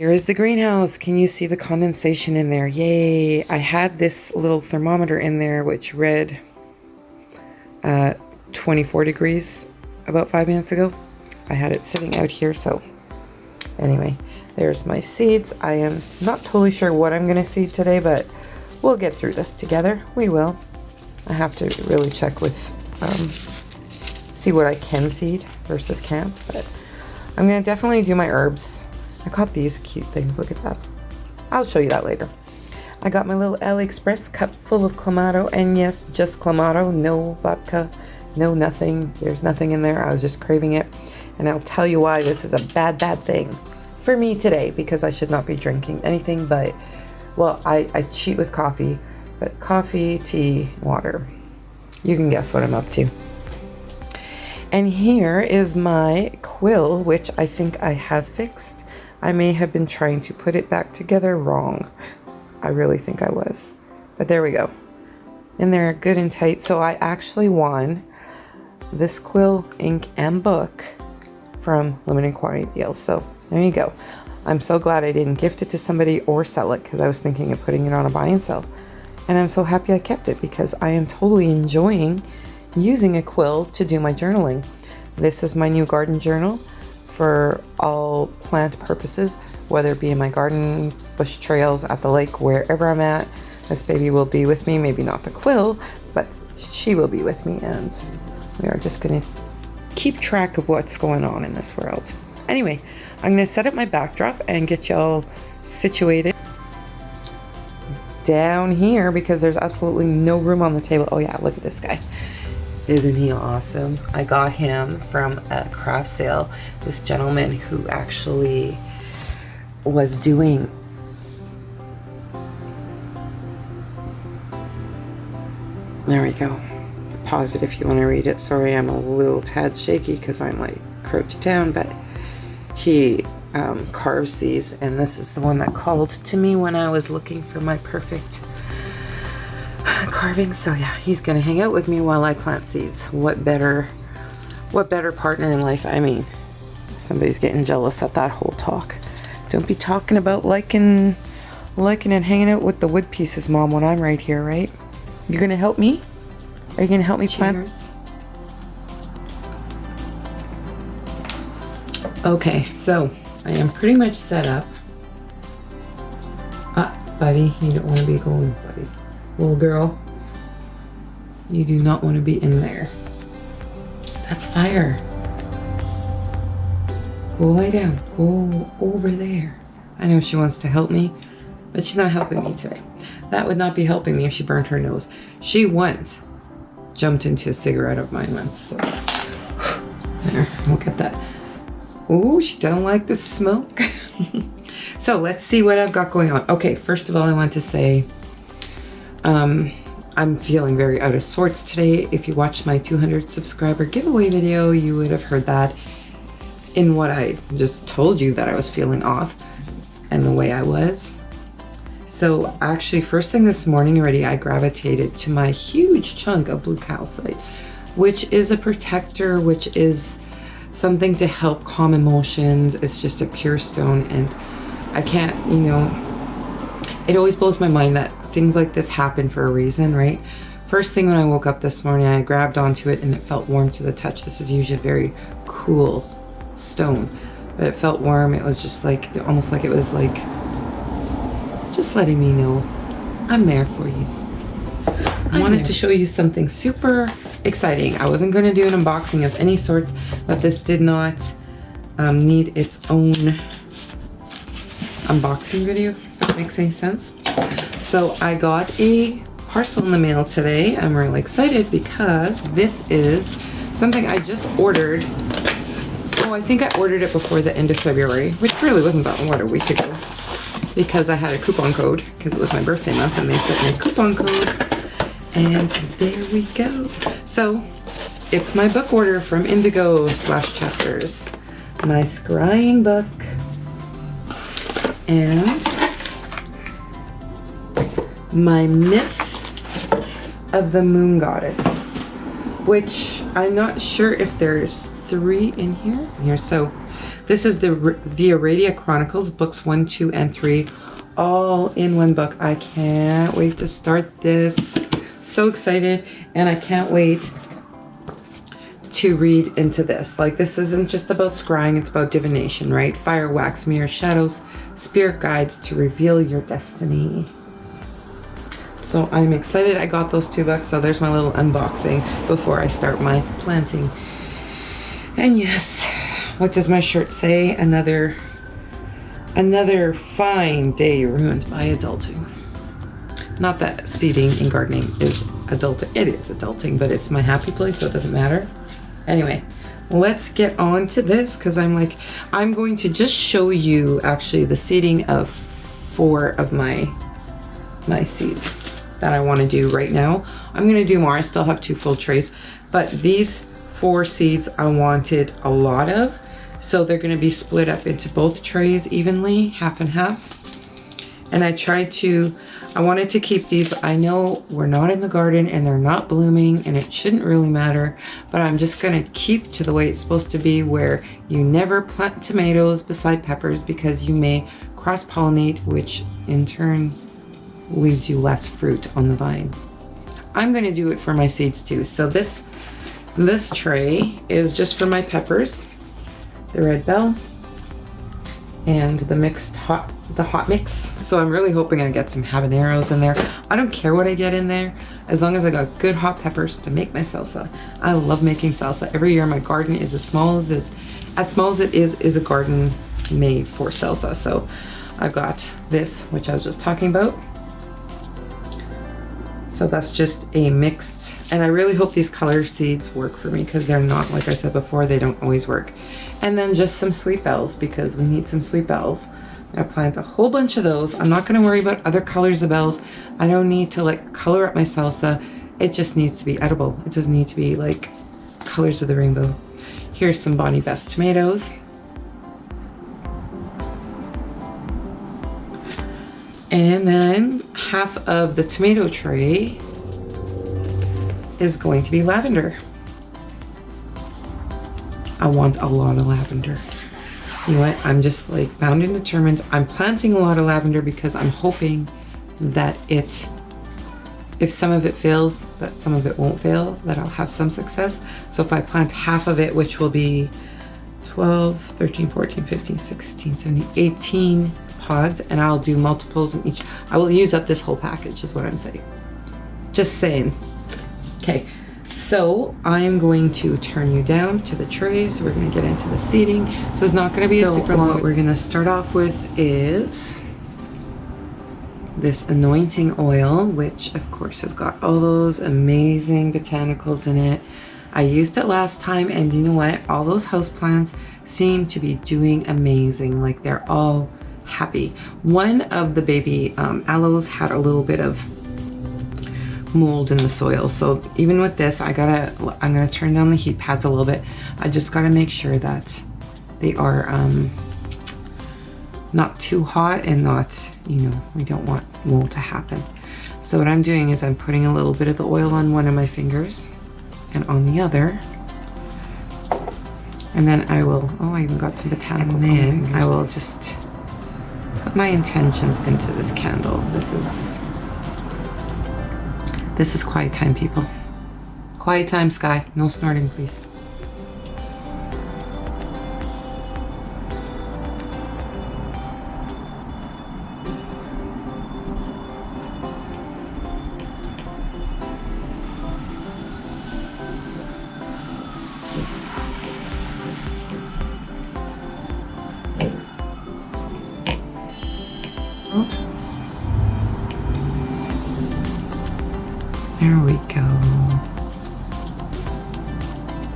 Here is the greenhouse. Can you see the condensation in there? Yay. I had this little thermometer in there which read 24 degrees about 5 minutes ago. I had it sitting out here, so anyway, there's my seeds. I am not totally sure what I'm going to seed today, but we'll get through this together. We will. I have to really check with, see what I can seed versus can't, but I'm going to definitely do my herbs. I got these cute things. Look at that. I'll show you that later. I got my little AliExpress cup full of Clamato, and yes, just Clamato, no vodka, no nothing. There's nothing in there. I was just craving it, and I'll tell you why this is a bad thing for me today, because I should not be drinking anything but, well, I cheat with coffee, but coffee, tea, water. You can guess what I'm up to. And here is my quill, which I think I have fixed. I may have been trying to put it back together wrong. I really think I was. But there we go. And they're good and tight. So I actually won this quill, ink, and book from limited quantity deals. So there you go. I'm so glad I didn't gift it to somebody or sell it, because I was thinking of putting it on a buy and sell. And I'm so happy I kept it, because I am totally enjoying using a quill to do my journaling. This is my new garden journal for all plant purposes, whether it be in my garden, bush trails, at the lake, wherever I'm at. This baby will be with me, maybe not the quill, but she will be with me, and we are just going to keep track of what's going on in this world. Anyway, I'm going to set up my backdrop and get y'all situated down here, because there's absolutely no room on the table. Oh yeah, look at this guy. Isn't he awesome? I got him from a craft sale. This gentleman who actually was doing there we go. Pause it if you want to read it. Sorry, I'm a little tad shaky because I'm like crouched down, but he carves these, and this is the one that called to me when I was looking for my perfect carving. So yeah, he's gonna hang out with me while I plant seeds. What better partner in life? I mean, somebody's getting jealous at that whole talk. Don't be talking about liking and hanging out with the wood pieces, Mom, when I'm right here, right? You're gonna help me? Are you gonna help me plant? Okay, so I am pretty much set up. Buddy, you don't want to be going, buddy. Little girl, you do not want to be in there. That's fire. Go lie down. Go over there. I know she wants to help me, but she's not helping me today. That would not be helping me if she burned her nose. She once jumped into a cigarette of mine once. So. There, look at that. Oh, she don't like the smoke. So let's see what I've got going on. Okay, first of all, I want to say I'm feeling very out of sorts today. If you watched my 200 subscriber giveaway video, you would have heard that in what I just told you, that I was feeling off and the way I was. So actually, first thing this morning already, I gravitated to my huge chunk of blue calcite, which is a protector, which is something to help calm emotions. It's just a pure stone, and I can't, you know, it always blows my mind that things like this happen for a reason, right? First thing when I woke up this morning, I grabbed onto it and it felt warm to the touch. This is usually a very cool stone, but it felt warm. It was just like, almost like it was like, just letting me know I'm there for you. I wanted to show you something super exciting. I wasn't going to do an unboxing of any sorts, but this did not need its own unboxing video, if that makes any sense. So I got a parcel in the mail today. I'm really excited because this is something I just ordered. Oh, I think I ordered it before the end of February, which really wasn't that, what, a week ago, because I had a coupon code because it was my birthday month and they sent me a coupon code. And there we go. So it's my book order from Indigo/Chapters. My scrying book. And my Myth of the Moon Goddess, which I'm not sure if there's 3 in here. So This is the Aradia Chronicles, books 1, 2, and 3, all in one book. I can't wait to start this. So excited, and I can't wait to read into this. Like, this isn't just about scrying, it's about divination, right? Fire, wax, mirror, shadows, spirit guides to reveal your destiny. So I'm excited I got those 2 books. So there's my little unboxing before I start my planting. And yes, what does my shirt say? Another fine day ruined by adulting. Not that seeding and gardening is adulting. It is adulting, but it's my happy place, so it doesn't matter. Anyway, let's get on to this, because I'm going to just show you actually the seeding of 4 of my seeds that I want to do right now. I'm going to do more. I still have 2 full trays, but these 4 seeds I wanted a lot of, so they're going to be split up into both trays evenly, half and half. And I wanted to keep these. I know we're not in the garden and they're not blooming and it shouldn't really matter, but I'm just going to keep to the way it's supposed to be, where you never plant tomatoes beside peppers because you may cross-pollinate, which in turn leaves you less fruit on the vine. I'm going to do it for my seeds too. So this tray is just for my peppers, the red bell, and the hot mix. So I'm really hoping I get some habaneros in there. I don't care what I get in there, as long as I got good hot peppers to make my salsa. I love making salsa. Every year my garden is as small as it is a garden made for salsa. So I've got this, which I was just talking about. So that's just a mixed, and I really hope these color seeds work for me, because they're not, like I said before, they don't always work. And then just some sweet bells, because we need some sweet bells. I plant a whole bunch of those. I'm not going to worry about other colors of bells. I don't need to like color up my salsa. It just needs to be edible. It doesn't need to be like colors of the rainbow. Here's some Bonnie Best tomatoes. And then half of the tomato tray is going to be lavender. I want a lot of lavender. You know what? I'm just like bound and determined. I'm planting a lot of lavender because I'm hoping that if some of it fails, that some of it won't fail, that I'll have some success. So if I plant half of it, which will be 12, 13, 14, 15, 16, 17, 18 pods, and I'll do multiples in each. I will use up this whole package is what I'm saying. Just saying. Okay, so I'm going to turn you down to the trays. We're going to get into the seeding. So it's not going to be a super long. What we're going to start off with is this anointing oil, which of course has got all those amazing botanicals in it. I used it last time, and you know what? All those houseplants seem to be doing amazing. Like, they're all happy. One of the baby aloes had a little bit of mold in the soil, so even with this, I'm gonna turn down the heat pads a little bit. I just gotta make sure that they are not too hot and not, you know, we don't want mold to happen. So what I'm doing is I'm putting a little bit of the oil on one of my fingers and on the other, and then I will, oh, I even got some botanicals on my fingers. I will just put my intentions into this candle. This is quiet time, people. Quiet time, Sky. No snorting, please. There we go.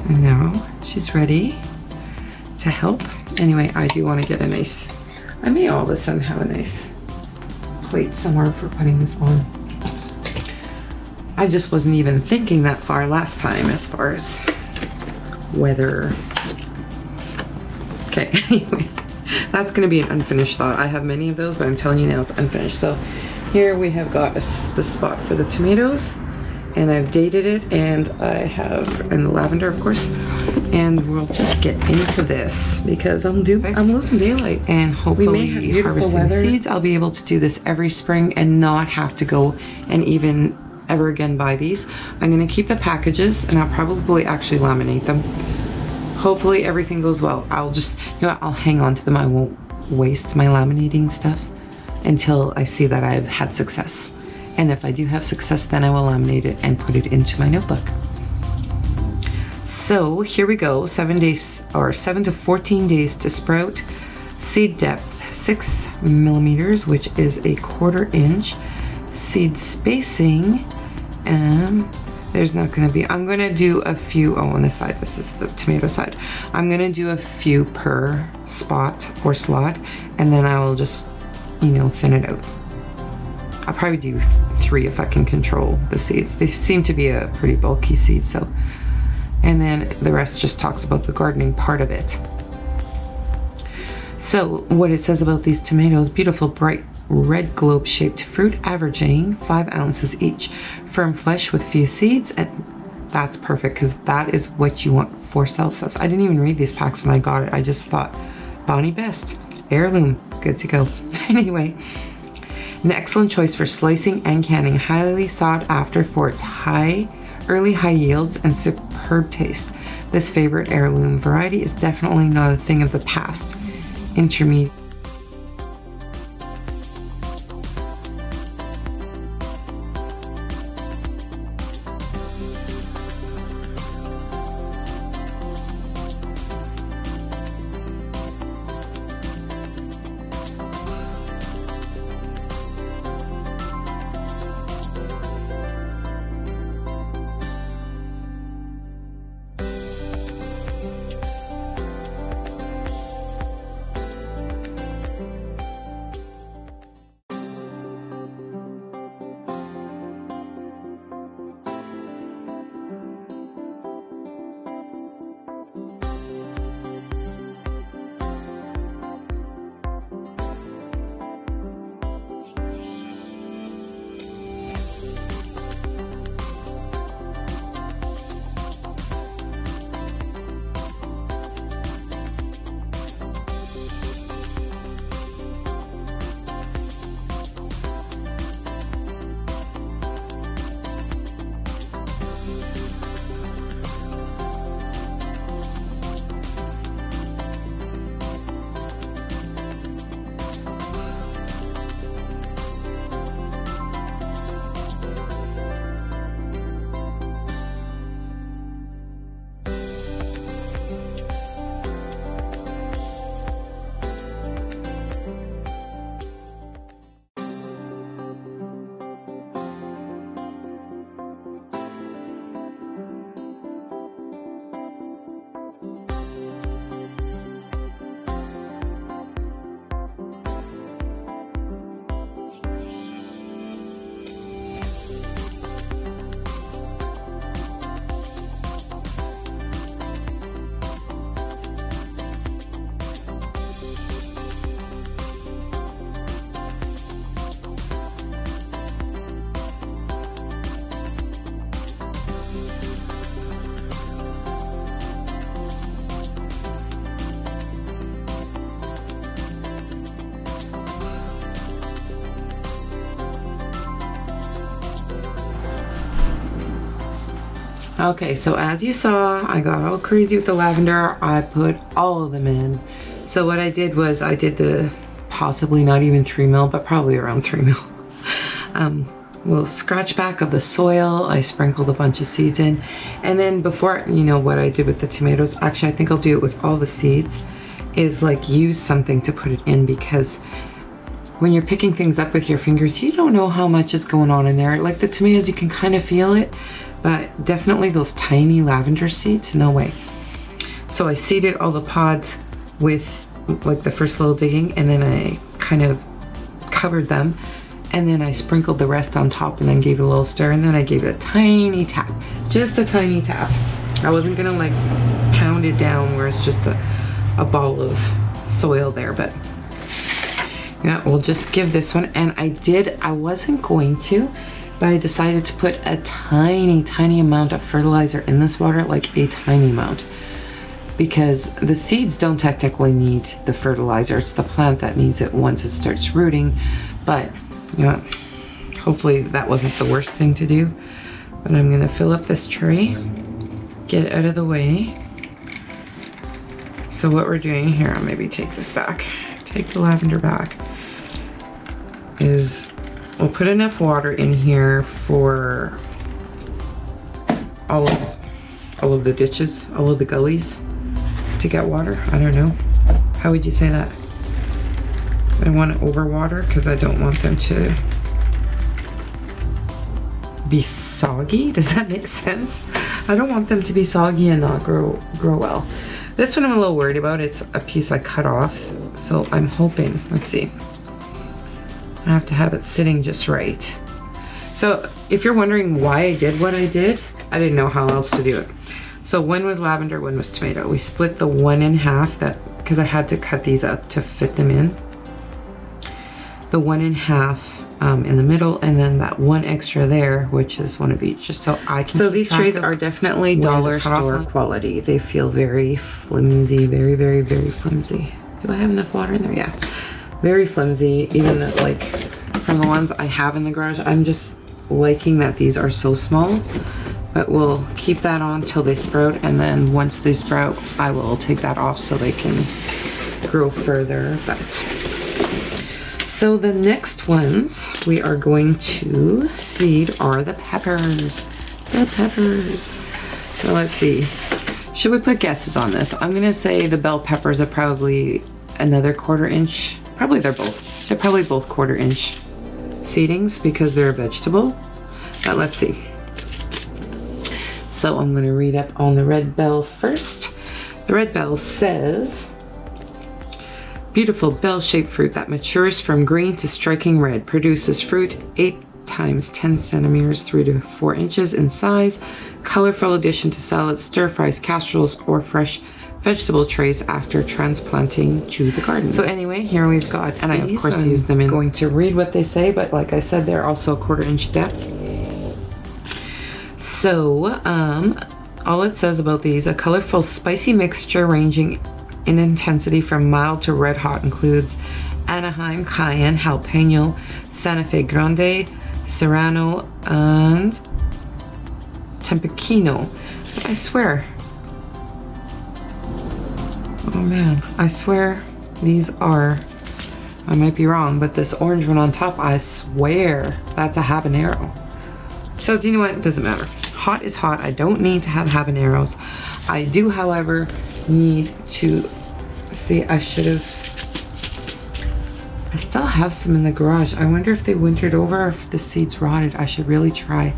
And now she's ready to help. Anyway, I do want to get a nice, I may all of a sudden have a nice plate somewhere for putting this on. I just wasn't even thinking that far last time as far as weather. Okay, anyway, that's going to be an unfinished thought. I have many of those, but I'm telling you now it's unfinished. So here we have got the spot for the tomatoes, and I've dated it, and I have, and the lavender, of course, and we'll just get into this because I'm losing daylight, and hopefully harvesting seeds. I'll be able to do this every spring and not have to go and even ever again buy these. I'm gonna keep the packages, and I'll probably actually laminate them. Hopefully everything goes well. I'll just, you know what, I'll hang on to them. I won't waste my laminating stuff until I see that I've had success. And if I do have success, then I will laminate it and put it into my notebook. So here we go, 7 days or 7 to 14 days to sprout. Seed depth 6 millimeters, which is a 1/4 inch. Seed spacing, there's not going to be, I'm going to do a few, on this side, this is the tomato side. I'm going to do a few per spot or slot, and then I'll just, you know, thin it out. I'll probably do 3 if I can control the seeds. They seem to be a pretty bulky seed, so. And then the rest just talks about the gardening part of it. So what it says about these tomatoes: beautiful, bright, red globe-shaped fruit, averaging 5 ounces each. Firm flesh with few seeds, and that's perfect because that is what you want for salsas. I didn't even read these packs when I got it. I just thought, Bonnie Best, heirloom, good to go. Anyway, an excellent choice for slicing and canning, highly sought after for its early high yields and superb taste. This favorite heirloom variety is definitely not a thing of the past. Intermediate. Okay, so as you saw, I got all crazy with the lavender. I put all of them in. So what I did was I did the possibly not even 3 mil, but probably around 3 mil. Little scratch back of the soil. I sprinkled a bunch of seeds in. And then before, you know what I did with the tomatoes, actually I think I'll do it with all the seeds, is like use something to put it in, because when you're picking things up with your fingers, you don't know how much is going on in there. Like the tomatoes, you can kind of feel it, but definitely those tiny lavender seeds, no way. So I seeded all the pods with like the first little digging, and then I kind of covered them, and then I sprinkled the rest on top and then gave it a little stir, and then I gave it a tiny tap, just a tiny tap. I wasn't gonna like pound it down where it's just a ball of soil there, but yeah, we'll just give this one. And I wasn't going to, but I decided to put a tiny amount of fertilizer in this water, like a tiny amount. because the seeds don't technically need the fertilizer. It's the plant that needs it once it starts rooting. But you know, hopefully that wasn't the worst thing to do. But I'm gonna fill up this tray, get it out of the way. So what we're doing here, I'll maybe take this back, take the lavender back, is we'll put enough water in here for all of the ditches, all of the gullies to get water. I don't know. How would you say that? I don't want to overwater because I don't want them to be soggy. Does that make sense? I don't want them to be soggy and not grow well. This one I'm a little worried about. It's a piece I cut off, so I'm hoping, let's see. I have to have it sitting just right. So if you're wondering why I did what I did, I didn't know how else to do it. So one was lavender, one was tomato. We split the one in half, that because I had to cut these up to fit them in. The one in half in the middle, and then that one extra there, which is one of each, just so I can. So these trays are definitely dollar store quality. They feel very flimsy, very, very, very flimsy. Do I have enough water in there? Yeah. Very flimsy, even like from the ones I have in the garage. I'm just liking that these are so small, but we'll keep that on till they sprout, and then once they sprout, I will take that off so they can grow further. But so the next ones we are going to seed are the peppers. The peppers. So let's see. Should we put guesses on this? I'm gonna say the bell peppers are probably another 1/4 inch. Probably they're probably both 1/4 inch seedings because they're a vegetable. But let's see. So I'm gonna read up on the red bell first. The red bell says, beautiful bell-shaped fruit that matures from green to striking red, produces fruit 8 times 10 centimeters, 3 to 4 inches in size, colorful addition to salads, stir fries, casseroles, or fresh vegetable trays after transplanting to the garden. So anyway, here we've got, and I of course use them in. Going to read what they say, but like I said, they're also a 1/4 inch depth. So all it says about these, a colorful spicy mixture ranging in intensity from mild to red hot, includes Anaheim, Cayenne, Jalapeno, Santa Fe Grande, Serrano, and Tempranillo. I swear. Oh man, I swear these are, I might be wrong, but this orange one on top, I swear that's a habanero. So do you know what? It doesn't matter. Hot is hot. I don't need to have habaneros. I do, however, need to see. I still have some in the garage. I wonder if they wintered over or if the seeds rotted. I should really try.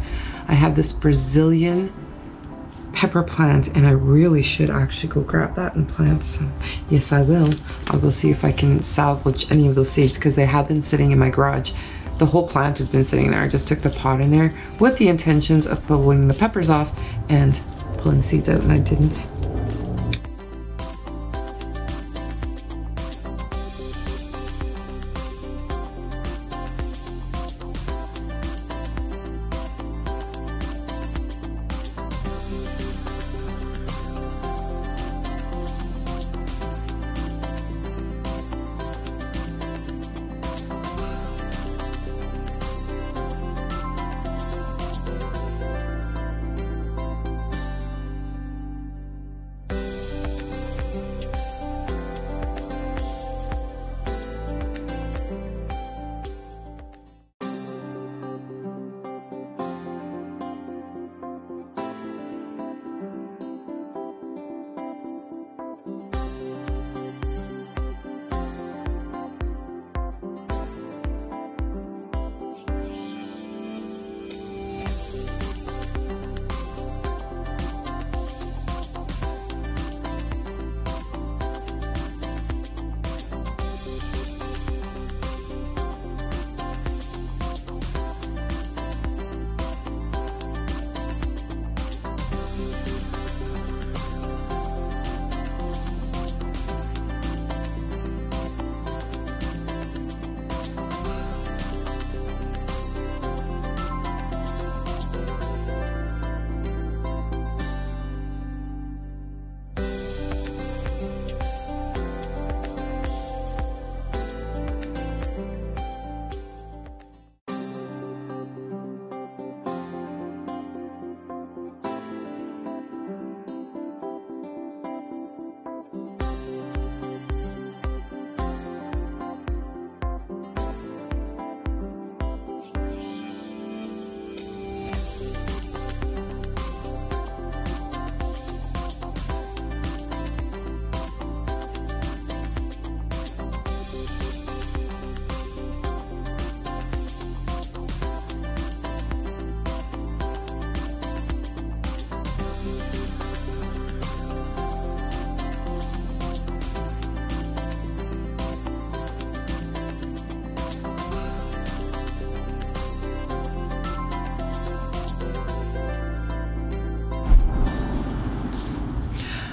I have this Brazilian pepper plant and I really should actually go grab that and plant some. Yes, I will. I'll go see if I can salvage any of those seeds because they have been sitting in my garage. The whole plant has been sitting there. I just took the pot in there with the intentions of pulling the peppers off and pulling seeds out, and I didn't.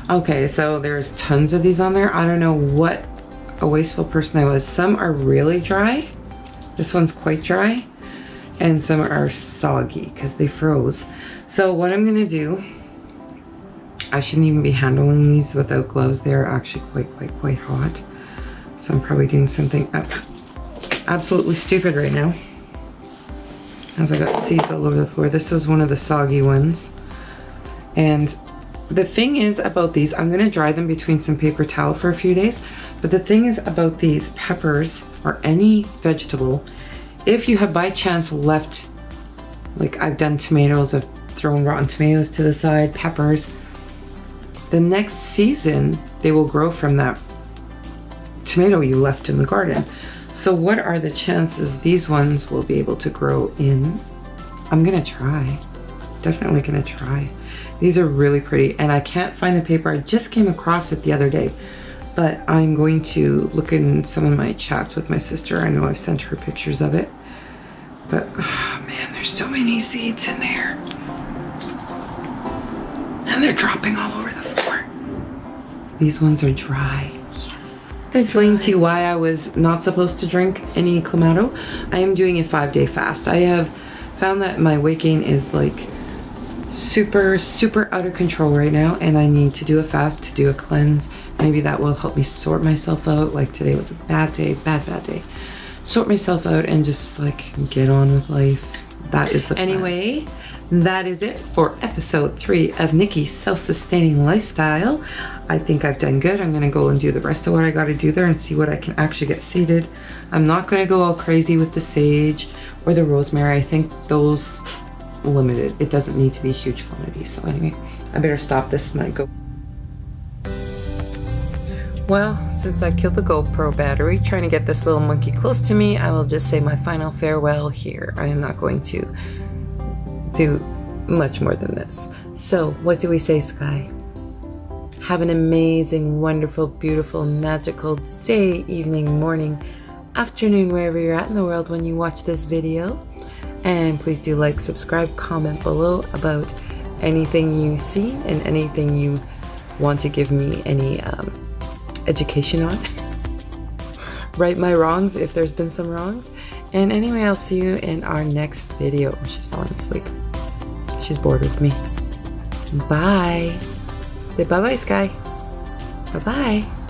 Okay, so there's tons of these on there. I don't know what a wasteful person I was. Some are really dry. This one's quite dry. And some are soggy because they froze. So what I'm gonna do, I shouldn't even be handling these without gloves. They're actually quite hot. So I'm probably doing something absolutely stupid right now. As I got seeds all over the floor. This is one of the soggy ones. And the thing is about these, I'm gonna dry them between some paper towel for a few days. But the thing is about these peppers or any vegetable, if you have by chance left, like I've done tomatoes, I've thrown rotten tomatoes to the side, peppers, the next season they will grow from that tomato you left in the garden. So what are the chances these ones will be able to grow in? I'm gonna try, definitely gonna try. These are really pretty and I can't find the paper. I just came across it the other day, but I'm going to look in some of my chats with my sister. I know I've sent her pictures of it, but oh man, there's so many seeds in there. And they're dropping all over the floor. These ones are dry. I explained to you why I was not supposed to drink any Clamato. I am doing a 5-day fast. I have found that my weight gain is like super out of control right now and I need to do a fast, to do a cleanse. Maybe that will help me sort myself out. Like today was a bad day, bad day. Sort myself out and just like get on with life. That is the plan. Anyway, that is it for episode 3 of Niki's self-sustaining lifestyle. I think I've done good. I'm gonna go and do the rest of what I gotta do there and see what I can actually get seeded. I'm not gonna go all crazy with the sage or the rosemary. I think those limited. It doesn't need to be huge quantities. So anyway, I better stop this and go. Well, since I killed the GoPro battery trying to get this little monkey close to me, I will just say my final farewell here. I am not going to do much more than this. So what do we say, Sky? Have an amazing, wonderful, beautiful, magical day, evening, morning, afternoon, wherever you're at in the world when you watch this video. And please do like, subscribe, comment below about anything you see and anything you want to give me any education on. Right my wrongs if there's been some wrongs. And anyway, I'll see you in our next video. Oh, she's falling asleep. She's bored with me. Bye. Say bye-bye, Sky. Bye-bye.